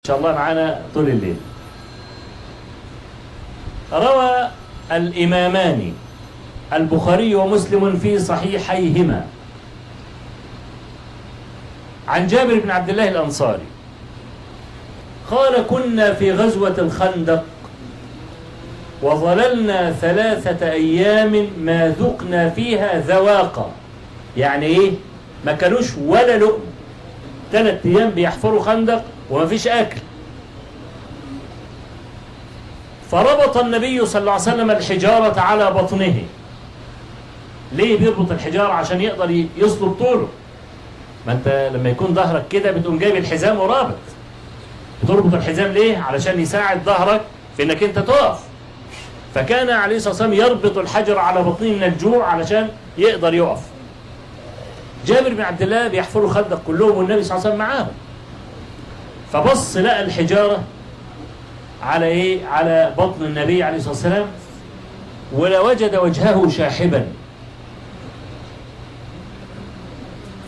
إن شاء الله معنا طول الليل. روى الإمامان البخاري ومسلم في صحيحيهما عن جابر بن عبد الله الأنصاري قال: كنا في غزوة الخندق وظللنا 3 أيام ما ذقنا فيها ذواقا. يعني إيه؟ ما كانوش ولا لقم. 3 أيام بيحفروا خندق وما فيش أكل. فربط النبي صلى الله عليه وسلم الحجارة على بطنه. ليه بيربط الحجارة؟ عشان يقدر يصلب طوله. ما انت لما يكون ظهرك كده بتقوم جايب الحزام ورابط. بتربط الحزام ليه؟ علشان يساعد ظهرك في انك انت تقف. فكان عليه الصلاة والسلام يربط الحجر على بطنه من الجوع علشان يقدر يقف. جابر بن عبد الله بيحفروا خندق كلهم والنبي صلى الله عليه وسلم معاهم. فبص لقى الحجارة على ايه؟ على بطن النبي عليه الصلاة والسلام، ولوجد وجهه شاحبا.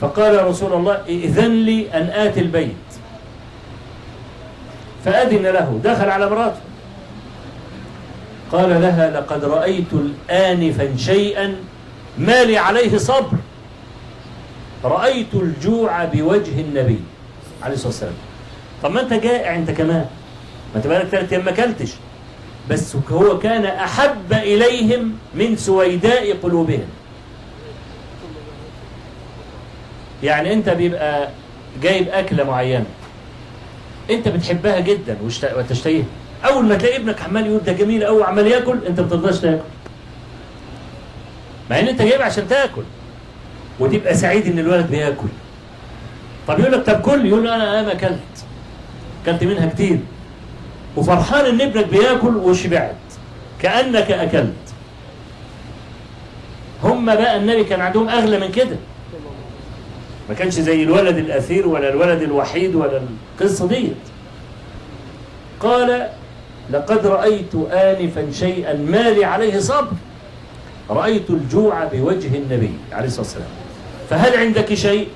فقال: يا رسول الله إذن لي أن آتي البيت. فأذن له، دخل على امراته. قال لها: لقد رأيت آنفا شيئا ما لي عليه صبر. رأيت الجوع بوجه النبي عليه الصلاة والسلام. طب ما انت جائع انت كمان، ما انت بقالك 3 أيام ما اكلتش. بس هو كان أحب إليهم من سويداء قلوبهم. يعني انت بيبقى جايب أكلة معينة انت بتحبها جدا وتشتهيها، أول ما تلاقي ابنك عمال يقول ده جميل أوي عمال ياكل، انت ما بترضاش تاكل، مع ان انت جايب عشان تاكل وتبقى سعيد ان الولد بياكل. طب يقول لك طب كل، يقول له انا ما اكلت منها كتير، وفرحان ان ابنك بياكل وشبعت كأنك اكلت. هم بقى النبي كان عندهم اغلى من كده، ما كانش زي الولد الاثير ولا الولد الوحيد ولا القصه ديت. قال: لقد رأيت آنفا شيئا ما لي عليه صبر. رأيت الجوع بوجه النبي عليه الصلاة والسلام. فهل عندك شيء؟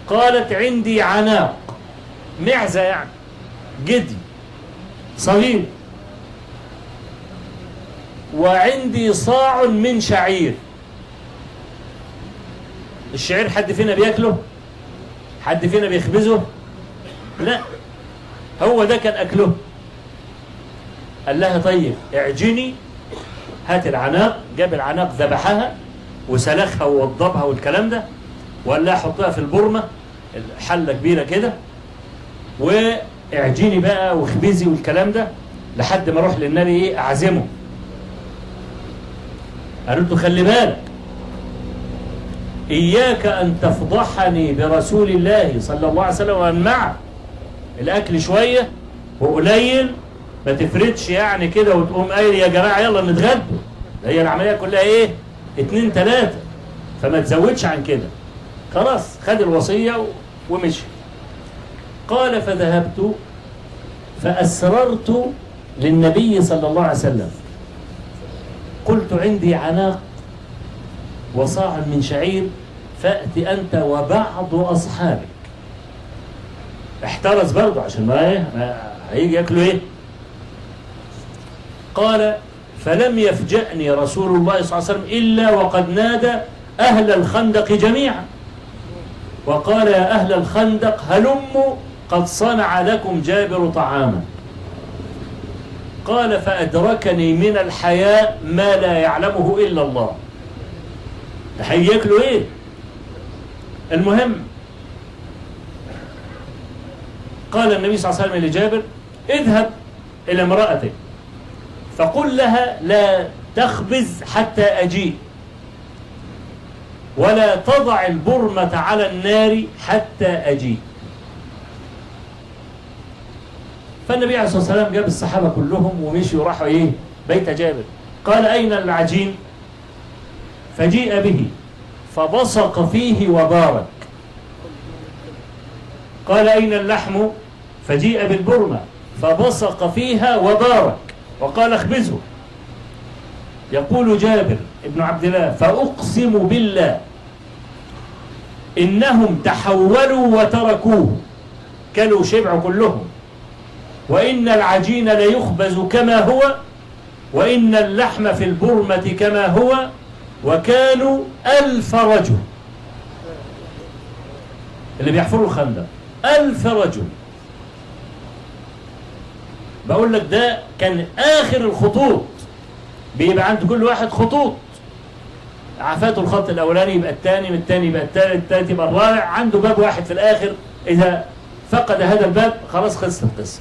قالت: عندي عناق، معزة يعني جدي صغير، وعندي صاع من شعير. الشعير حد فينا بياكله؟ حد فينا بيخبزه؟ لا، هو ده كان أكله. قال لها: طيب اعجني، هات العناق. جاب العناق ذبحها وسلخها ووضبها والكلام ده، وقال لها حطها في البرمة، حلة كبيرة كده، واعجني بقى واخبزي والكلام ده لحد ما اروح للنبي ايه اعزمه. قالت له: خلي بالك، إياك أن تفضحني برسول الله صلى الله عليه وسلم ومن معه. الأكل شوية وقليل، ما تفردش يعني كده وتقوم قايل يا جماعة يلا نتغدوا. هي العملية كلها إيه؟ 2 3، فما تزودش عن كده. خلاص خد الوصية ومشي. قال: فذهبت فأسررت للنبي صلى الله عليه وسلم، قلت: عندي عناق وصاع من شعير، فأت أنت وبعض أصحابك. احترز برضه عشان ما هيجي ياكلوا ايه. قال: فلم يفجأني رسول الله صلى الله عليه وسلم إلا وقد نادى أهل الخندق جميعا وقال: يا أهل الخندق هلموا قد صنع لكم جابر طعاما. قال: فأدركني من الحياء ما لا يعلمه إلا الله. هياكلوا ايه؟ المهم قال النبي صلى الله عليه وسلم لجابر: اذهب إلى امرأتك فقل لها لا تخبز حتى أجيء، ولا تضع البرمة على النار حتى أجيء. فالنبي عليه الصلاة والسلام جاب الصحابة كلهم ومشوا وراحوا ايه؟ بيت جابر. قال: أين العجين؟ فجيء به فبصق فيه وبارك. قال: أين اللحم؟ فجيء بالبرمة فبصق فيها وبارك وقال: اخبزه. يقول جابر ابن عبد الله: فأقسم بالله إنهم تحولوا وتركوه كلوا شبعوا كلهم. وإن العجين ليخبز كما هو، وإن اللحم في البرمة كما هو، وكانوا 1000 رجل. اللي بيحفروا الخندق 1000 رجل. بقول لك ده كان آخر الخطوط، بيبقى عند كل واحد خطوط، عفاته الخط الأولاني يبقى الثاني، من الثاني يبقى الثالث، الثالث يبقى الرابع، عنده باب واحد في الآخر. إذا فقد هذا الباب خلاص خلصت القصة.